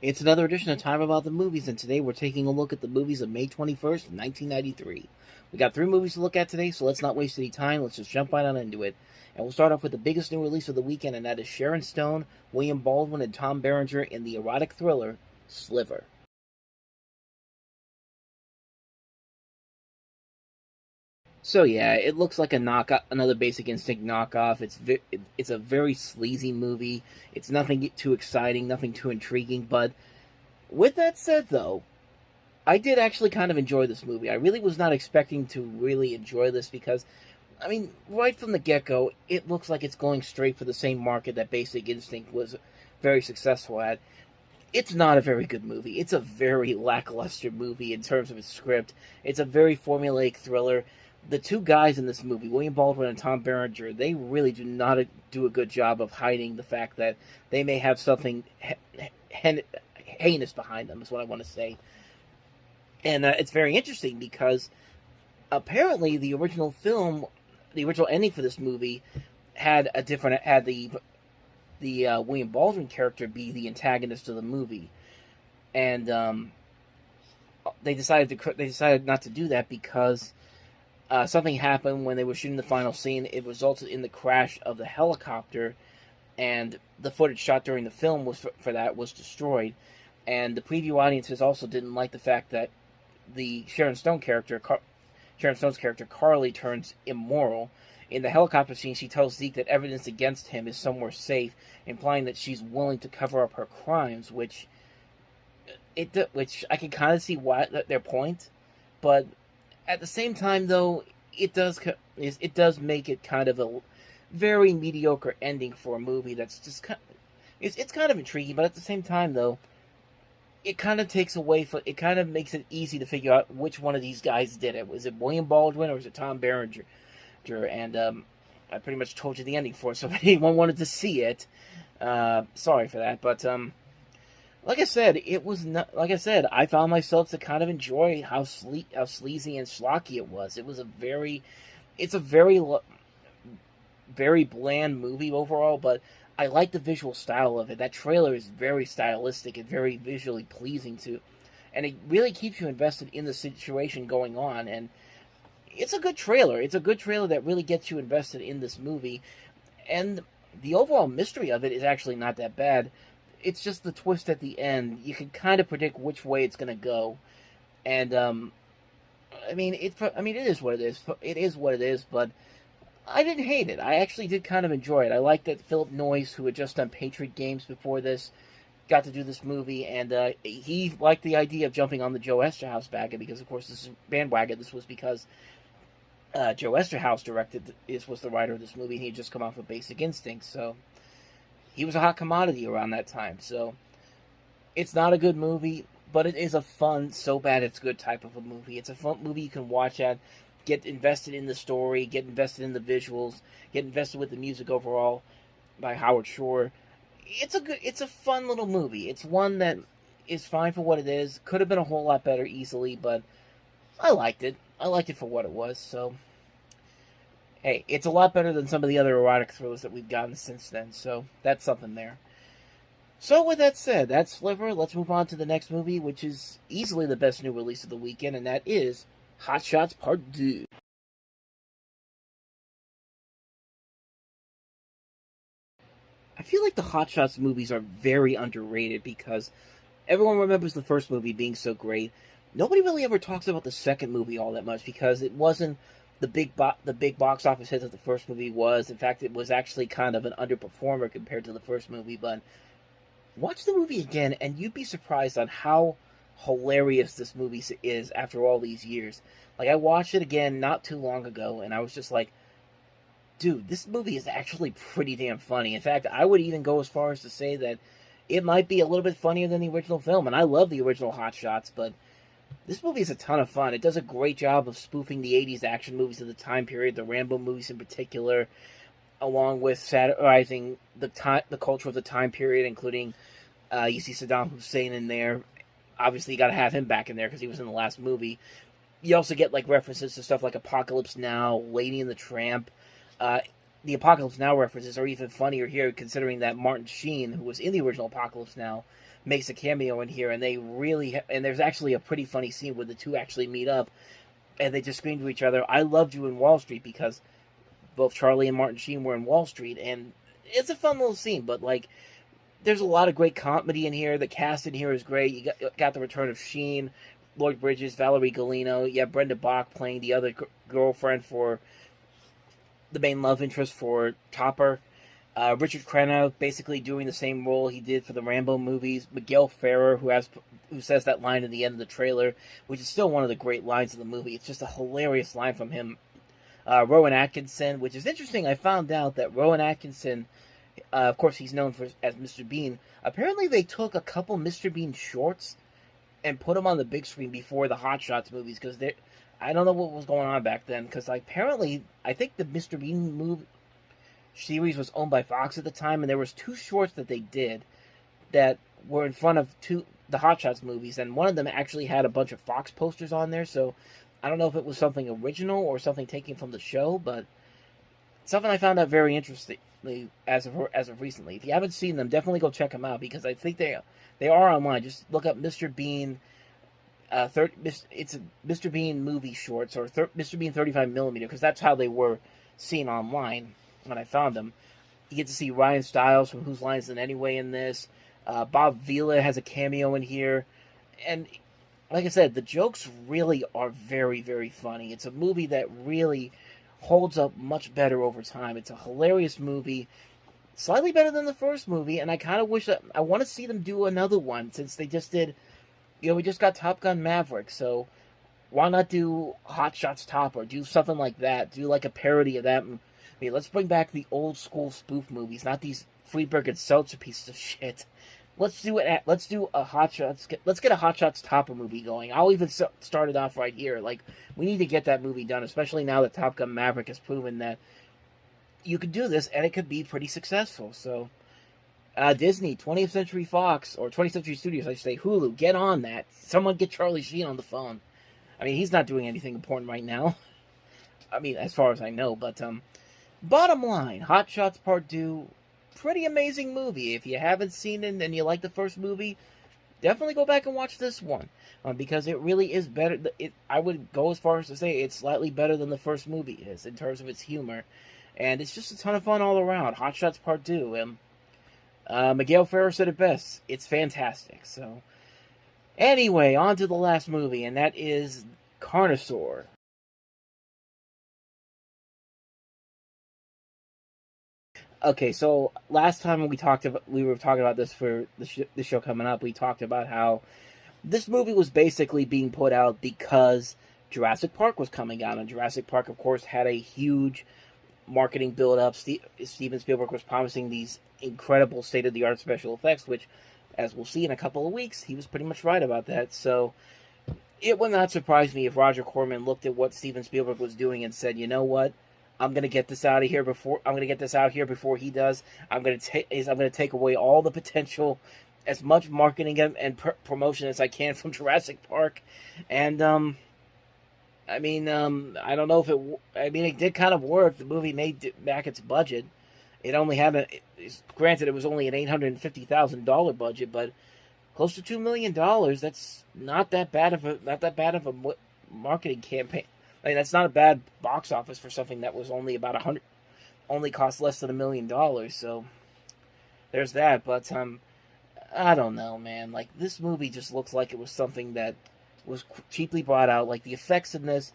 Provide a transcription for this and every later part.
It's another edition of Time About the Movies, and today we're taking a look at the movies of May 21st, 1993. We got three movies to look at today, so let's not waste any time. Let's just jump right on into it. And we'll start off with the biggest new release of the weekend, and that is Sharon Stone, William Baldwin, and Tom Berenger in the erotic thriller Sliver. So yeah, it looks like a knockoff, another Basic Instinct knockoff. It's a very sleazy movie. It's nothing too exciting, nothing too intriguing. But with that said, though, I did actually kind of enjoy this movie. I really was not expecting to really enjoy this because, I mean, right from the get go, it looks like it's going straight for the same market that Basic Instinct was very successful at. It's not a very good movie. It's a very lackluster movie in terms of its script. It's a very formulaic thriller. The two guys in this movie, William Baldwin and Tom Berenger, they really do not do a good job of hiding the fact that they may have something heinous behind them, is what I want to say. And it's very interesting because apparently the original ending for this movie had the William Baldwin character be the antagonist of the movie, and they decided not to do that because something happened when they were shooting the final scene. It resulted in the crash of the helicopter, and the footage shot during the film for that was destroyed. And the preview audiences also didn't like the fact that the Sharon Stone's character Carly turns immoral. In the helicopter scene, she tells Zeke that evidence against him is somewhere safe, implying that she's willing to cover up her crimes, which I can kind of see why their point, but at the same time, though, it does make it kind of a very mediocre ending for a movie that's just it's kind of intriguing, but at the same time, though, it kind of makes it easy to figure out which one of these guys did it. Was it William Baldwin or was it Tom Berenger? And I pretty much told you the ending for it, so if anyone wanted to see it, sorry for that. But like I said, it was not. Like I said, I found myself to kind of enjoy how sleazy and schlocky it was. It's a very bland movie overall, but I like the visual style of it. That trailer is very stylistic and very visually pleasing too, and it really keeps you invested in the situation going on. And it's a good trailer. It's a good trailer that really gets you invested in this movie, and the overall mystery of it is actually not that bad. It's just the twist at the end. You can kind of predict which way it's going to go, and it is what it is. It is what it is, but I didn't hate it. I actually did kind of enjoy it. I liked that Philip Noyce, who had just done Patriot Games before this, got to do this movie, and he liked the idea of jumping on the Joe Esterhaus wagon because, of course, this is bandwagon. This was because Joe Esterhaus was the writer of this movie, and he had just come off of Basic Instinct, so he was a hot commodity around that time. So it's not a good movie, but it is a fun, so bad it's good type of a movie. It's a fun movie you can watch get invested in the story, get invested in the visuals, get invested with the music overall by Howard Shore. It's a fun little movie. It's one that is fine for what it is. Could have been a whole lot better easily, but I liked it. I liked it for what it was, so hey, it's a lot better than some of the other erotic thrillers that we've gotten since then, so that's something there. So with that said, that's Sliver. Let's move on to the next movie, which is easily the best new release of the weekend, and that is Hot Shots Part 2. I feel like the Hot Shots movies are very underrated because everyone remembers the first movie being so great. Nobody really ever talks about the second movie all that much because it wasn't the big box office hit that the first movie was. In fact, it was actually kind of an underperformer compared to the first movie. But watch the movie again, and you'd be surprised on how hilarious this movie is after all these years. Like, I watched it again not too long ago, and I was just like, dude, this movie is actually pretty damn funny. In fact, I would even go as far as to say that it might be a little bit funnier than the original film. And I love the original Hot Shots, but this movie is a ton of fun. It does a great job of spoofing the 80s action movies of the time period, the Rambo movies in particular, along with satirizing the culture of the time period, including you see Saddam Hussein in there. Obviously, you got to have him back in there because he was in the last movie. You also get like references to stuff like Apocalypse Now, Lady and the Tramp. the Apocalypse Now references are even funnier here, considering that Martin Sheen, who was in the original Apocalypse Now, makes a cameo in here, and they really and there's actually a pretty funny scene where the two actually meet up, and they just scream to each other, "I loved you in Wall Street," because both Charlie and Martin Sheen were in Wall Street, and it's a fun little scene. But like, there's a lot of great comedy in here. The cast in here is great. You got the return of Sheen, Lloyd Bridges, Valerie Golino. You have Brenda Bach playing the other girlfriend for the main love interest for Topper. Richard Crenna basically doing the same role he did for the Rambo movies. Miguel Ferrer, who says that line in the end of the trailer, which is still one of the great lines of the movie. It's just a hilarious line from him. Rowan Atkinson, which is interesting. I found out that Rowan Atkinson, of course, he's known as Mr. Bean. Apparently, they took a couple Mr. Bean shorts and put them on the big screen before the Hot Shots movies, because I don't know what was going on back then, because apparently, I think the Mr. Bean movie series was owned by Fox at the time, and there was two shorts that they did that were in front of the Hot Shots movies, and one of them actually had a bunch of Fox posters on there, so I don't know if it was something original or something taken from the show, but something I found out very interesting as of recently. If you haven't seen them, definitely go check them out, because I think they are online. Just look up Mr. Bean. It's a Mr. Bean movie shorts, or Mr. Bean 35mm, because that's how they were seen online when I found them. You get to see Ryan Stiles from Whose Line Is It Anyway in this. Bob Vila has a cameo in here. And like I said, the jokes really are very, very funny. It's a movie that really holds up much better over time. It's a hilarious movie. Slightly better than the first movie. And I kind of wish that I want to see them do another one, since they just did, we just got Top Gun Maverick. So why not do Hot Shots Top, or do something like that? Do like a parody of that. I mean, let's bring back the old school spoof movies, not these Friedberg and Seltzer pieces of shit. Let's do it. Let's do a Hot Shots. Let's get a Hot Shots Topper movie going. I'll even start it off right here. Like, we need to get that movie done, especially now that Top Gun Maverick has proven that you could do this and it could be pretty successful. So, Disney, 20th Century Fox, or 20th Century Studios, I should say, Hulu, get on that. Someone get Charlie Sheen on the phone. I mean, he's not doing anything important right now. I mean, as far as I know, but bottom line, Hot Shots Part 2, pretty amazing movie. If you haven't seen it and you like the first movie, definitely go back and watch this one, because it really is better. I would go as far as to say it's slightly better than the first movie is in terms of its humor, and it's just a ton of fun all around. Hot Shots Part 2. Miguel Ferrer said it best. It's fantastic. So, anyway, on to the last movie, and that is Carnosaur. Okay, so last time we were talking about this for the show coming up. We talked about how this movie was basically being put out because Jurassic Park was coming out, and Jurassic Park, of course, had a huge marketing build-up. Steven Spielberg was promising these incredible state-of-the-art special effects, which, as we'll see in a couple of weeks, he was pretty much right about that. So it would not surprise me if Roger Corman looked at what Steven Spielberg was doing and said, "You know what? I'm gonna get this out here before he does. I'm gonna take away all the potential, as much marketing and promotion as I can from Jurassic Park." And I don't know if it did kind of work. The movie made back its budget. It only had granted, it was only an $850,000 budget, but close to $2 million. That's not that bad of a marketing campaign. I mean, that's not a bad box office for something that was only only cost less than $1 million. So there's that. But I don't know, man. Like, this movie just looks like it was something that was cheaply brought out. Like, the effects in this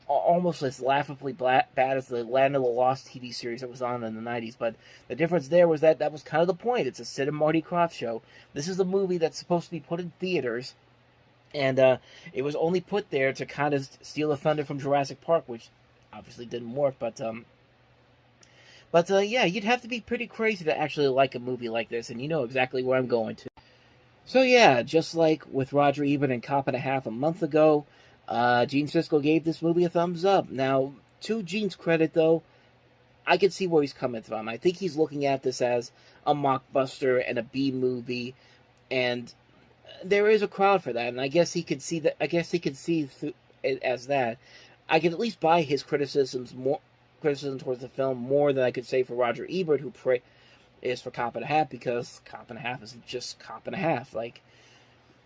are almost as laughably bad as the Land of the Lost TV series that was on in the 90s. But the difference there was that was kind of the point. It's a Sid and Marty Krofft show. This is a movie that's supposed to be put in theaters. And it was only put there to kind of steal the thunder from Jurassic Park, which obviously didn't work. But yeah, you'd have to be pretty crazy to actually like a movie like this, and you know exactly where I'm going to. So yeah, just like with Roger Ebert and Cop and a Half a month ago, Gene Siskel gave this movie a thumbs up. Now, to Gene's credit, though, I can see where he's coming from. I think he's looking at this as a mockbuster and a B movie, and there is a crowd for that, and I guess he could see that. I guess he could see through it as that. I can at least buy his criticisms more criticism towards the film more than I could say for Roger Ebert, who is for Cop and a Half, because Cop and a Half is just Cop and a Half. Like,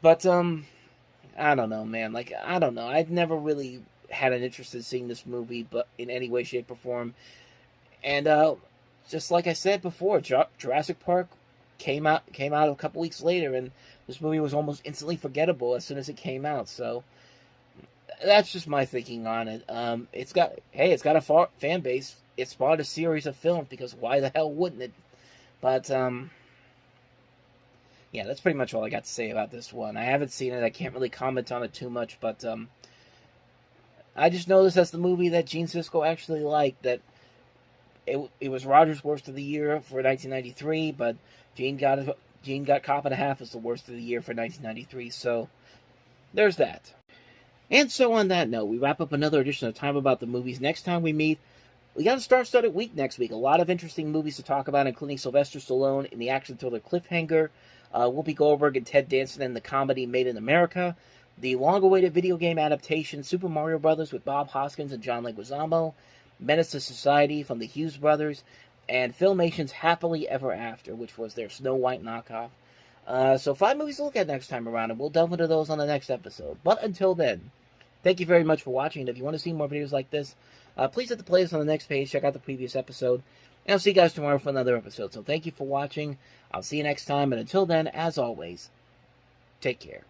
but I don't know, man. Like, I don't know. I've never really had an interest in seeing this movie, but in any way, shape, or form. And just like I said before, Jurassic Park came out a couple weeks later, and this movie was almost instantly forgettable as soon as it came out. So that's just my thinking on it. It's got a fan base. It spawned a series of films, because why the hell wouldn't it? But yeah, that's pretty much all I got to say about this one. I haven't seen it. I can't really comment on it too much, but I just know this as the movie that Gene Siskel actually liked. That it was Roger's worst of the year for 1993, but Gene got Cop and a Half as the worst of the year for 1993. So there's that. And so on that note, we wrap up another edition of Time About the Movies. Next time we meet, we got a star-studded week next week. A lot of interesting movies to talk about, including Sylvester Stallone in the action thriller Cliffhanger, Whoopi Goldberg and Ted Danson in the comedy Made in America, the long-awaited video game adaptation Super Mario Bros. With Bob Hoskins and John Leguizamo, Menace to Society from the Hughes brothers, and Filmation's Happily Ever After, which was their Snow White knockoff. So 5 movies to look at next time around, and we'll delve into those on the next episode. But until then, thank you very much for watching, and if you want to see more videos like this, please hit the playlist on the next page, check out the previous episode, and I'll see you guys tomorrow for another episode. So thank you for watching, I'll see you next time, and until then, as always, take care.